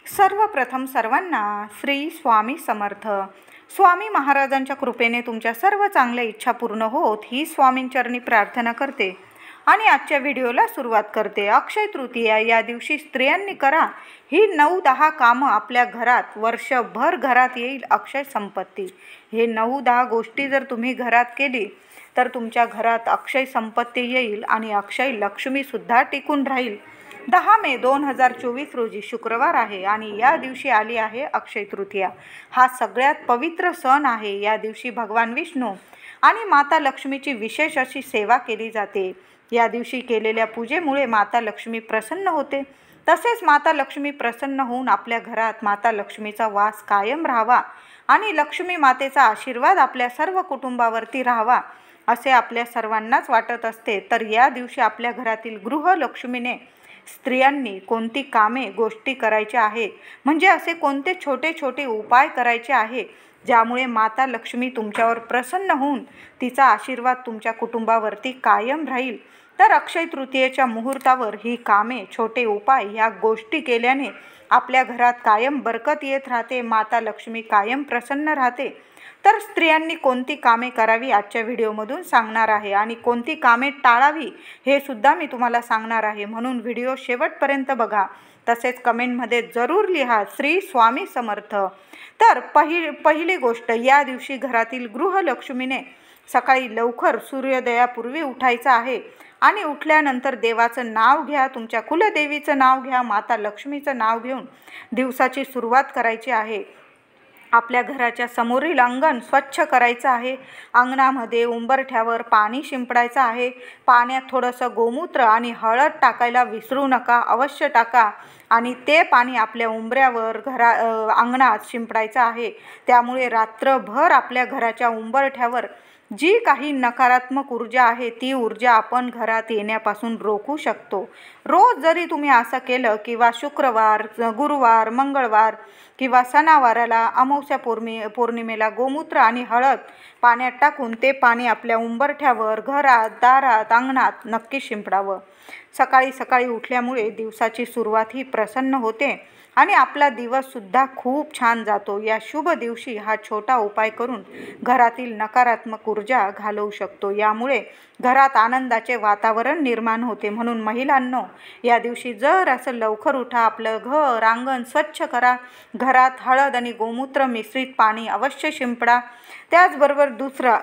सर्वप्रथम सर्वांना श्री स्वामी समर्थ. स्वामी महाराजांच्या कृपेने तुमच्या सर्व चांगल्या इच्छा पूर्ण होत ही स्वामींचरणी प्रार्थना करते आणि आजच्या व्हिडिओला सुरुवात करते. अक्षय तृतीया या दिवशी स्त्रियांनी करा ही 9-10 कामं, आपल्या घरात वर्षभर घरात येईल अक्षय संपत्ती. हे 9-10 गोष्टी जर तुम्ही घरात केली तर तुमच्या घरात अक्षय संपत्ती येईल आणि अक्षय लक्ष्मीसुद्धा टिकून राहील. 10 मे 2024 रोजी शुक्रवार आहे आणि या दिवशी आली आहे अक्षय तृतीया. हा सगळ्यात पवित्र सण आहे. या दिवशी भगवान विष्णू आणि माता लक्ष्मीची विशेष अशी सेवा केली जाते. या दिवशी केलेल्या पूजेमुळे माता लक्ष्मी प्रसन्न होते. तसेच माता लक्ष्मी प्रसन्न होऊन आपल्या घरात माता लक्ष्मीचा वास कायम राहावा आणि लक्ष्मी मातेचा आशीर्वाद आपल्या सर्व कुटुंबावरती राहावा असे आपल्या सर्वांनाच वाटत असते. तर या दिवशी आपल्या घरातील गृहलक्ष्मीने स्त्रियांनी कोणती कामे गोष्टी करायच्या आहे, म्हणजे असे कोणते छोटे छोटे उपाय करायचे आहे ज्यामुळे माता लक्ष्मी तुमच्यावर प्रसन्न होऊन तिचा आशीर्वाद तुमच्या कुटुंबावरती कायम राहील. तर अक्षय तृतीयेच्या मुहूर्तावर ही कामे, छोटे उपाय, ह्या गोष्टी केल्याने आपल्या घरात कायम बरकत येत राहते, माता लक्ष्मी कायम प्रसन्न राहते. तर स्त्रियांनी कोणती कामे करावी आजच्या व्हिडिओमधून सांगणार आहे आणि कोणती कामे टाळावी हे सुद्धा मी तुम्हाला सांगणार आहे. म्हणून व्हिडिओ शेवटपर्यंत बघा. तसेच कमेंटमध्ये जरूर लिहा श्री स्वामी समर्थ. तर पहिली गोष्ट, या दिवशी घरातील गृहलक्ष्मीने सकाळी लवकर सूर्योदयापूर्वी उठायचं आहे आणि उठल्यानंतर देवाचं नाव घ्या, तुमच्या कुलदेवीचं नाव घ्या, माता लक्ष्मीचं नाव घेऊन दिवसाची सुरुवात करायची आहे. आपल्या घराच्या समोरील अंगण स्वच्छ करायचं आहे. अंगणामध्ये उंबरठ्यावर पाणी शिंपडायचं आहे. पाण्यात थोडंसं गोमूत्र आणि हळद टाकायला विसरू नका, अवश्य टाका. आणि ते पाणी आपल्या उंबऱ्यावर अंगणात शिंपडायचं आहे. त्यामुळे रात्रभर आपल्या घराच्या उंबरठ्यावर जी काही नकारात्मक ऊर्जा आहे ती ऊर्जा आपण घरात येण्यापासून रोखू शकतो. रोज जरी तुम्ही असं केलं किंवा शुक्रवार, गुरुवार, मंगळवार किंवा सणावाराला, अमावस्या पौर्णिमेला गोमूत्र आणि हळद पाण्यात टाकून ते पाणी आपल्या उंबरठ्यावर, घरात, दारात, अंगणात नक्की शिंपडावं. सकाळी सकाळी उठल्यामुळे दिवसाची सुरुवात ही प्रसन्न होते आणि आपला दिवससुद्धा खूप छान जातो. या शुभ दिवशी हा छोटा उपाय करून घरातील नकारात्मक ऊर्जा घालवू शकतो. यामुळे घरात आनंदाचे वातावरण निर्माण होते. म्हणून महिलांनो, या दिवशी जर असं लवकर उठा, आपलं घर, अंगण स्वच्छ करा, घरात हळद आणि गोमूत्र मिश्रित पाणी अवश्य शिंपडा. त्याचबरोबर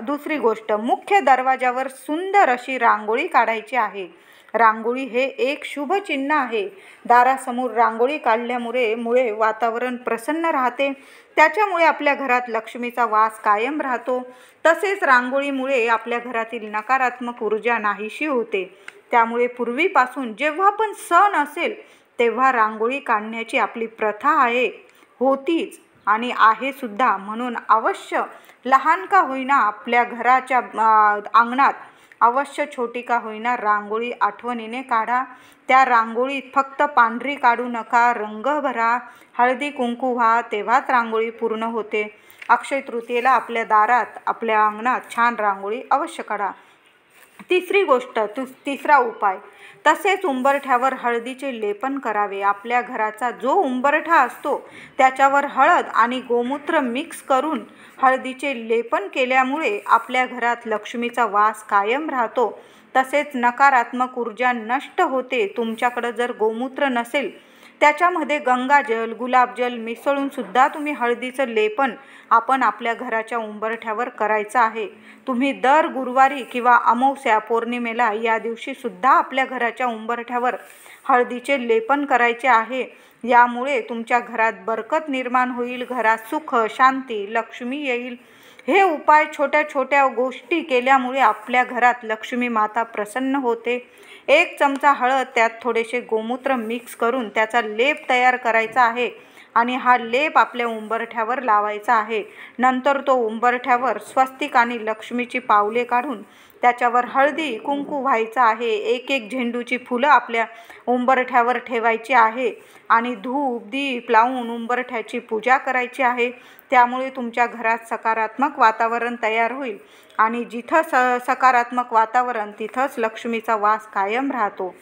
दुसरी गोष्ट, मुख्य दरवाजावर सुंदर अशी रांगोळी काढायची आहे. रांगोळी हे एक शुभ चिन्ह आहे. दारासमोर रांगोळी काढल्यामुळे वातावरण प्रसन्न राहते. त्याच्यामुळे आपल्या घरात लक्ष्मीचा वास कायम राहतो. तसेच रांगोळीमुळे आपल्या घरातील नकारात्मक ऊर्जा नाहीशी होते. त्यामुळे पूर्वीपासून जेव्हा पण सण असेल तेव्हा रांगोळी काढण्याची आपली प्रथा आहे, होतीच आणि आहे सुद्धा. म्हणून अवश्य लहान का होईना आपल्या घराच्या अंगणात अवश्य छोटी का होईना रांगोळी आठवणीने काढा. त्या रांगोळीत फक्त पांढरी काढू नका, रंग भरा, हळदी कुंकू व्हा, तेव्हाच रांगोळी पूर्ण होते. अक्षय तृतीयेला आपल्या दारात, आपल्या अंगणात छान रांगोळी अवश्य काढा. तिसरी गोष्ट, तिसरा उपाय, तसेच उंबरठ्यावर हळदीचे लेपन करावे. आपल्या घराचा जो उंबरठा असतो त्याच्यावर हळद आणि गोमूत्र मिक्स करून हळदीचे लेपन केल्यामुळे आपल्या घरात लक्ष्मीचा वास कायम राहतो. तसेच नकारात्मक ऊर्जा नष्ट होते. तुमच्याकडं जर गोमूत्र नसेल, त्याच्यामध्ये गंगाजल, गुलाबजल मिसळून सुद्धा तुम्ही हळदीचं लेपन आपण आपल्या घराच्या उंबरठ्यावर करायचं आहे. तुम्ही दर गुरुवारी किंवा अमावस्या पौर्णिमेला या दिवशी सुद्धा आपल्या घराच्या उंबरठ्यावर हळदीचे लेपन करायचे आहे. यामुळे तुमच्या घरात बरकत निर्माण होईल, घरात सुख, शांती, लक्ष्मी येईल. हे उपाय, छोट्या छोट्या गोष्टी केल्यामुळे आपल्या घरात लक्ष्मी माता प्रसन्न होते. 1 चमचा हळद, त्यात थोडेसे गोमूत्र मिक्स करून त्याचा लेप तयार करायचा आहे आणि हा लेप आपल्या उंबरठ्यावर लावायचा आहे. नंतर तो उंबरठ्यावर स्वस्तिक आणि लक्ष्मीची पावले काढून त्याच्यावर हळदी कुंकू व्हायचा आहे. 1-1 झेंडूची फुलं आपल्या उंबरठ्यावर ठेवायची आहे आणि धूप दीप लावून उंबरठ्याची पूजा करायची आहे. त्यामुळे तुमच्या घरात सकारात्मक वातावरण तयार होईल आणि जिथं सकारात्मक वातावरण तिथंच लक्ष्मीचा वास कायम राहतो.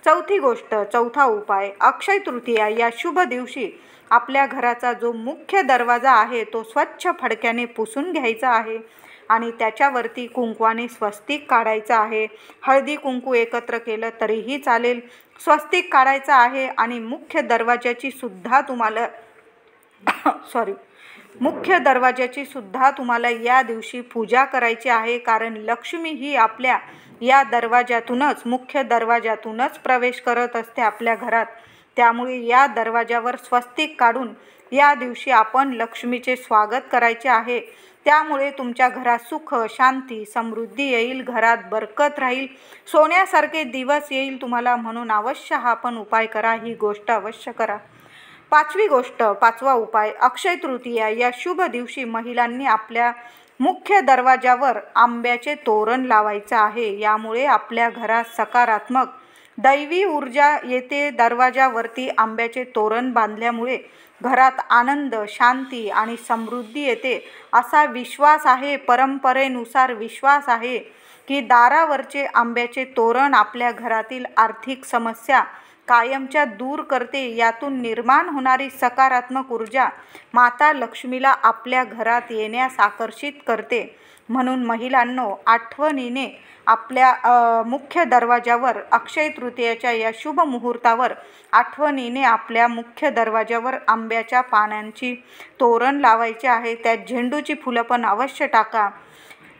चौथी गोष्ट, चौथा उपाय, अक्षय तृतीया या शुभ दिवशी आपल्या घराचा जो मुख्य दरवाजा आहे तो स्वच्छ फडक्याने पुसून घ्यायचा आहे आणि त्याच्यावरती कुंकवाने स्वस्तिक काढायचं आहे. हळदी कुंकू एकत्र केलं तरीही चालेल. स्वस्तिक काढायचं आहे आणि मुख्य दरवाजाची सुद्धा तुम्हाला मुख्य दरवाजाची सुद्धा तुम्हाला या दिवशी पूजा करायची आहे, कारण लक्ष्मी ही आपल्या या दरवाजातूनच, मुख्य दरवाजातूनच प्रवेश करत असते आपल्या घरात. त्यामुळे या दरवाजावर स्वस्तिक काढून या दिवशी आपण लक्ष्मीचे स्वागत करायचे आहे. त्यामुळे तुमच्या घरात सुख, शांती, समृद्धी येईल, घरात बरकत राहील, सोन्यासारखे दिवस येईल तुम्हाला. म्हणून अवश्य हा पण उपाय करा, ही गोष्ट अवश्य करा. पाचवी गोष्ट, पाचवा उपाय, अक्षय तृतीया या शुभ दिवशी महिलांनी आपल्या मुख्य दरवाजावर आंब्याचे तोरण लावायचे आहे. यामुळे आपल्या घरात सकारात्मक दैवी ऊर्जा येते. दरवाजावरती आंब्याचे तोरण बांधल्यामुळे घरात आनंद, शांती आणि समृद्धी येते असा विश्वास आहे. परंपरेनुसार विश्वास आहे की दारावरचे आंब्याचे तोरण आपल्या घरातील आर्थिक समस्या कायमच्या दूर करते. यातून निर्माण होणारी सकारात्मक ऊर्जा माता लक्ष्मीला आपल्या घरात येण्यास आकर्षित करते. म्हणून महिलांनो, आठवणीने आपल्या मुख्य दरवाजावर अक्षय तृतीयेच्या या शुभ मुहूर्तावर आठवणीने आपल्या मुख्य दरवाजावर आंब्याच्या पानांची तोरण लावायचे आहे. त्यात झेंडूची फुलं पण अवश्य टाका.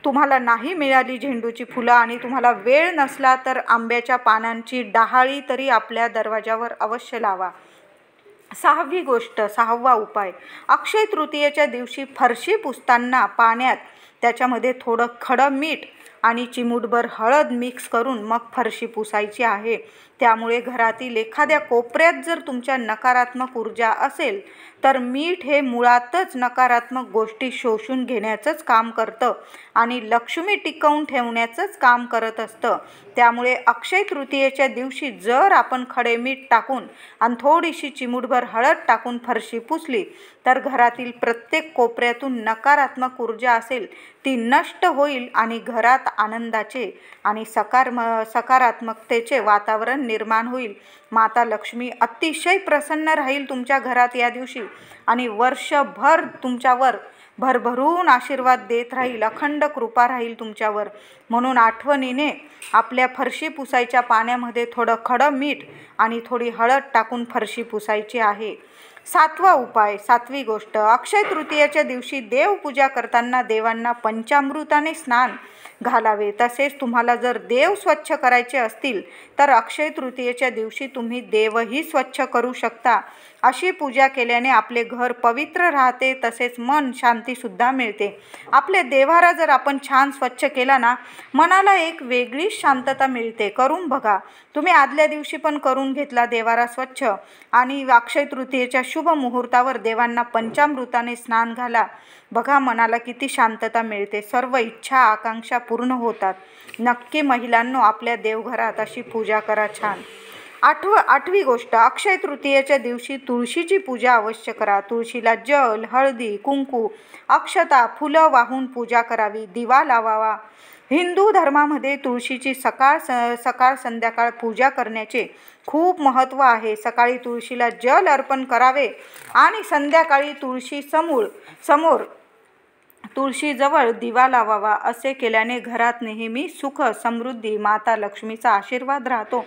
तुम्हाला नाही मिळाली झेंडूची फुलं आणि तुम्हाला वेळ नसला तर आंब्याच्या पानांची डहाळी तरी आपल्या दरवाजावर अवश्य लावा. सहावी गोष्ट, सहावा उपाय, अक्षय तृतीयेच्या दिवशी फरशी पुसताना पाण्यात त्याच्यामध्ये थोडं खडं मीठ आणि चिमूटभर हळद मिक्स करून मग फरशी पुसायची आहे. त्यामुळे घरातील एखाद्या कोपऱ्यात जर तुमच्या नकारात्मक ऊर्जा असेल तर मीठ हे मुळातच नकारात्मक गोष्टी शोषून घेण्याचंच काम करतं आणि लक्ष्मी टिकवून ठेवण्याचंच काम करत असतं. त्यामुळे अक्षय तृतीयेच्या दिवशी जर आपण खडे मीठ टाकून आणि थोडीशी चिमूटभर हळद टाकून फरशी पुसली तर घरातील प्रत्येक कोपऱ्यातून नकारात्मक ऊर्जा असेल ती नष्ट होईल आणि घरात आनंदाचे आणि सकारात्मकतेचे वातावरण निर्माण होईल. माता लक्ष्मी अतिशय प्रसन्न राहील तुमच्या घरात या दिवशी आणि वर्षभर तुमच्यावर भरभरून आशीर्वाद देत राहील, अखंड कृपा राहील तुमच्यावर. म्हणून आठवणीने आपल्या फरशी पुसायच्या पाण्यामध्ये थोडं खडं मीठ आणि थोडी हळद टाकून फरशी पुसायची आहे. सातवा उपाय, सातवी गोष्ट, अक्षय तृतीयेच्या दिवशी देवपूजा करताना देवांना पंचामृताने स्नान घालावे. तसेच तुम्हाला जर देव स्वच्छ करायचे असतील तर अक्षय तृतीयेच्या दिवशी तुम्ही देवही स्वच्छ करू शकता. अशी पूजा केल्याने आपले घर पवित्र राहते, तसेच मन शांतीसुद्धा मिळते. आपले देव्हारा जर आपण छान स्वच्छ केला ना, मनाला एक वेगळीच शांतता मिळते. करून बघा तुम्ही. आदल्या दिवशी पण करून घेतला देव्हारा स्वच्छ आणि अक्षय तृतीयेच्या शुभ मुहूर्तावर देवांना पंचामृताने स्नान घाला. बघा मनाला किती शांतता मिळते, सर्व इच्छा आकांक्षा पूर्ण होतात. नक्की महिलांनो, आपल्या देवघरात अशी पूजा करा छान. आठवी गोष्ट, अक्षय तृतीयेच्या दिवशी तुळशीची पूजा अवश्य करा. तुळशीला जल, हळदी, कुंकू, अक्षता, फुलं वाहून पूजा करावी, दिवा लावावा. हिंदू धर्मामध्ये तुळशीची सकाळ संध्याकाळ पूजा करण्याचे खूप महत्त्व आहे. सकाळी तुळशीला जल अर्पण करावे आणि संध्याकाळी समोर तुळशीजवळ दिवा लावावा. असे केल्याने घरात नेहमी सुख, समृद्धी, माता लक्ष्मीचा आशीर्वाद राहतो.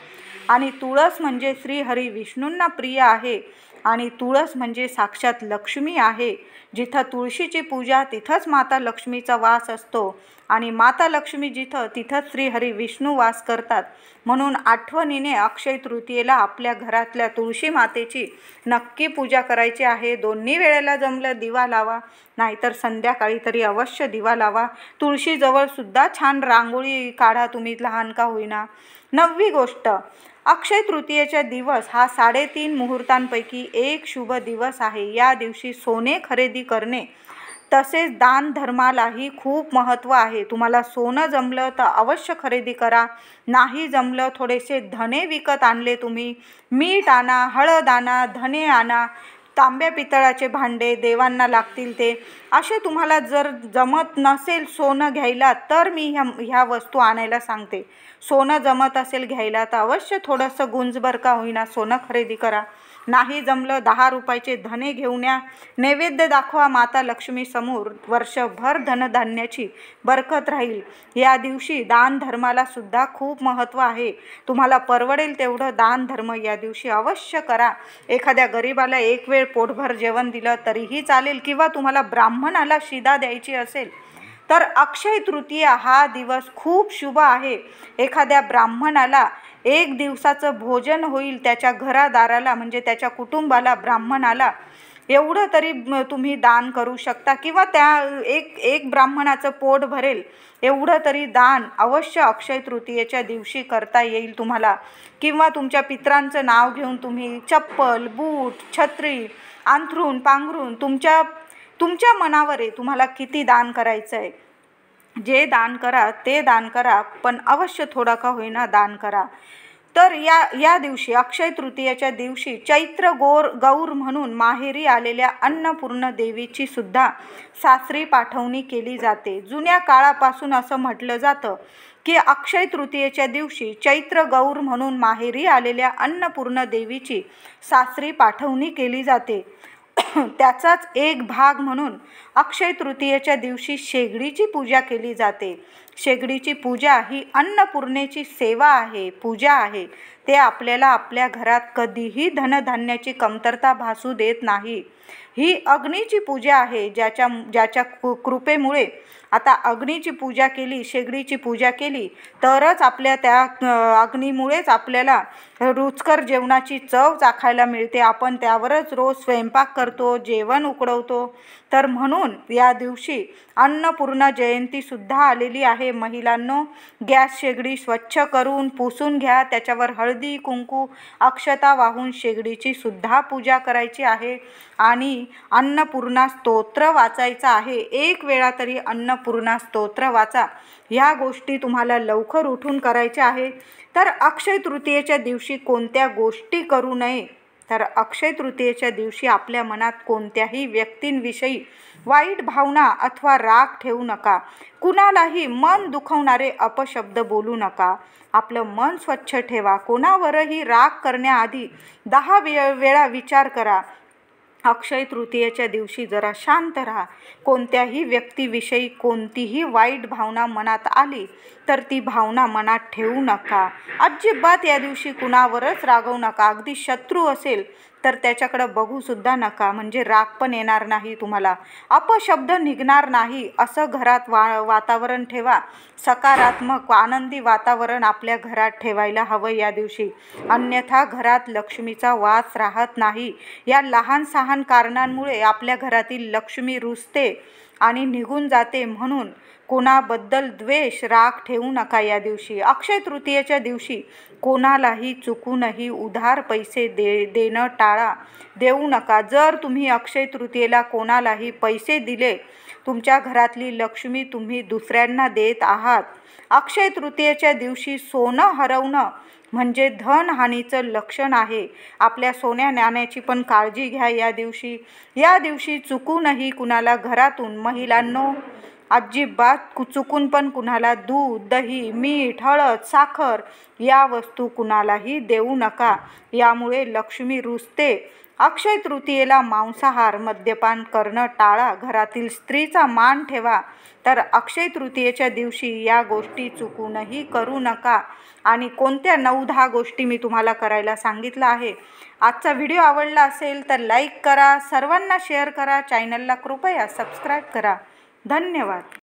आणि तुळस म्हणजे श्री हरी विष्णूंना प्रिय आहे आणि तुळस म्हणजे साक्षात लक्ष्मी आहे. जिथं तुळशीची पूजा तिथंच माता लक्ष्मीचा वास असतो आणि माता लक्ष्मी जिथं तिथंच श्री हरी विष्णू वास करतात. म्हणून आठवणीने अक्षय तृतीयेला आपल्या घरातल्या तुळशी मातेची नक्की पूजा करायची आहे. दोन्ही वेळेला जमलं दिवा लावा, नाहीतर संध्याकाळी तरी अवश्य दिवा लावा. तुळशीजवळ सुद्धा छान रांगोळी काढा तुम्ही, लहान का होईना. नववी गोष्ट, अक्षय तृतीयेचा दिवस हा 3.5 मुहूर्तांपैकी एक शुभ दिवस आहे. या दिवशी सोने खरेदी करणे तसेच दान धर्मालाही खूप महत्त्व आहे. तुम्हाला सोनं जमलं तर अवश्य खरेदी करा. नाही जमलं, थोडेसे धने विकत आणले तुम्ही, मीठ आणा, हळद आणा, धने आणा, तांब्या पितळाचे भांडे देवांना लागतील ते असे. तुम्हाला जर जमत नसेल सोनं घ्यायला तर मी ह्या वस्तू आणायला सांगते. सोनं जमत असेल घ्यायला तर अवश्य थोडंसं गुंजभर का होईना सोनं खरेदी करा. नाही जमलं 10 रुपयाचे धने घेऊन या. नैवेद्य दाखवा माता लक्ष्मी समोर. वर्षभर धनधान्याची बरकत राहील. या दिवशी दान धर्माला सुद्धा खूप महत्त्व आहे. तुम्हाला परवडेल तेवढं दान धर्म या दिवशी अवश्य करा. एखाद्या गरीबाला एक वेळ पोटभर जेवण दिलं तरीही चालेल, किंवा तुम्हाला ब्राह्मणाला शिदा द्यायची असेल तर अक्षय तृतीया हा दिवस खूप शुभ आहे. एखाद्या ब्राह्मणाला एक दिवसाचं भोजन होईल, त्याच्या घरादाराला म्हणजे त्याच्या कुटुंबाला ब्राह्मणाला एवढं तरी तुम्ही दान करू शकता, किंवा त्या एक ब्राह्मणाचं पोट भरेल एवढं तरी दान अवश्य अक्षय तृतीयेच्या दिवशी करता येईल तुम्हाला. किंवा तुमच्या पितरांचं नाव घेऊन तुम्ही चप्पल, बूट, छत्री, अंथरूण, पांघरूण तुमच्या मनावर आहे तुम्हाला किती दान करायचं आहे. जे दान करा ते दान करा, पण अवश्य थोडा का होईना दान करा. तर या दिवशी अक्षय तृतीयेच्या दिवशी चैत्र गौर म्हणून माहेरी आलेल्या अन्नपूर्ण देवीची सुद्धा सासरी पाठवणी केली जाते. जुन्या काळापासून असं म्हटलं जातं की अक्षय तृतीयेच्या दिवशी चैत्र गौर म्हणून माहेरी आलेल्या अन्नपूर्ण देवीची सासरी पाठवणी केली जाते. त्याचाच एक भाग म्हणून अक्षय तृतीयेच्या दिवशी शेगडीची पूजा केली जाते. शेगडीची पूजा ही अन्नपूर्णेची सेवा आहे, पूजा आहे. ते आपल्याला आपल्या घरात कधीही धनधान्याची कमतरता भासू देत नाही. ही अग्नीची पूजा आहे, ज्याच्या कृपेमुळे आता अग्नीची पूजा केली, शेगडीची पूजा केली तरच आपल्या त्या अग्नीमुळेच आपल्याला रुचकर जेवणाची चव चाखायला मिळते. आपण त्यावरच रोज स्वयंपाक करतो, जेवण उकडवतो. तर म्हणून या दिवशी अन्नपूर्णा जयंतीसुद्धा आलेली आहे. महिलांनो, गॅस शेगडी स्वच्छ करून पुसून घ्या. त्याच्यावर हळदी, कुंकू, अक्षता वाहून शेगडीची सुद्धा पूजा करायची आहे. आणि अन्नपूर्णा स्तोत्र वाचायचं आहे. एक वेळा तरी अन्नपूर्णा स्तोत्र वाचा. ह्या गोष्टी तुम्हाला लवकर उठून करायच्या आहे. तर अक्षय तृतीयेच्या दिवशी कोणत्या गोष्टी करू नये, तर अक्षय तृतीयेच्या दिवशी आपल्या मनात कोणत्याही व्यक्तींविषयी वाईट भावना अथवा राग ठेवू नका. कुणालाही मन दुखवणारे अपशब्द बोलू नका. आपलं मन स्वच्छ ठेवा. कोणावरही राग करण्याआधी 10 वेळा विचार करा. अक्षय तृतीयेच्या दिवशी जरा शांत राहा. कोणत्याही व्यक्तीविषयी कोणतीही वाईट भावना मनात आली तर ती भावना मनात ठेवू नका. अजिबात या दिवशी कुणावरच रागवू नका. अगदी शत्रू असेल तर त्याच्याकडं बघूसुद्धा नका, म्हणजे राग पण येणार नाही तुम्हाला, अपशब्द निघणार नाही. असं घरात वातावरण ठेवा. सकारात्मक आनंदी वातावरण आपल्या घरात ठेवायला हवं या दिवशी. अन्यथा घरात लक्ष्मीचा वास राहत नाही. या लहान सहान कारणांमुळे आपल्या घरातील लक्ष्मी रुजते आणि निघून जाते. म्हणून कोणाबद्दल द्वेष, राग ठेवू नका या दिवशी. अक्षय तृतीयेच्या दिवशी कोणालाही चुकूनही उधार पैसे देणं टाळा, देऊ नका. जर तुम्ही अक्षय तृतीयेला कोणालाही पैसे दिले, तुमच्या घरातली लक्ष्मी तुम्ही दुसऱ्यांना देत आहात. अक्षय तृतीयेच्या दिवशी सोनं हरवणं म्हणजे धनहानीचं लक्षण आहे. आपल्या सोन्या नाण्याची पण काळजी घ्या या दिवशी. या दिवशी चुकूनही कुणाला घरातून, महिलांनो, अजिबात चुकून पण कुणाला दूध, दही, मीठ, हळद, साखर या वस्तू कुणालाही देऊ नका. यामुळे लक्ष्मी रुजते. अक्षय तृतीयेला मांसाहार, मद्यपान करणं टाळा. घरातील स्त्रीचा मान ठेवा. तर अक्षय तृतीयेच्या दिवशी या गोष्टी चुकूनही करू नका. आणि कोणत्या 9-10 गोष्टी मी तुम्हाला करायला सांगितलं आहे. आजचा व्हिडिओ आवडला असेल तर लाईक करा, सर्वांना शेअर करा, चॅनलला कृपया सबस्क्राईब करा. धन्यवाद.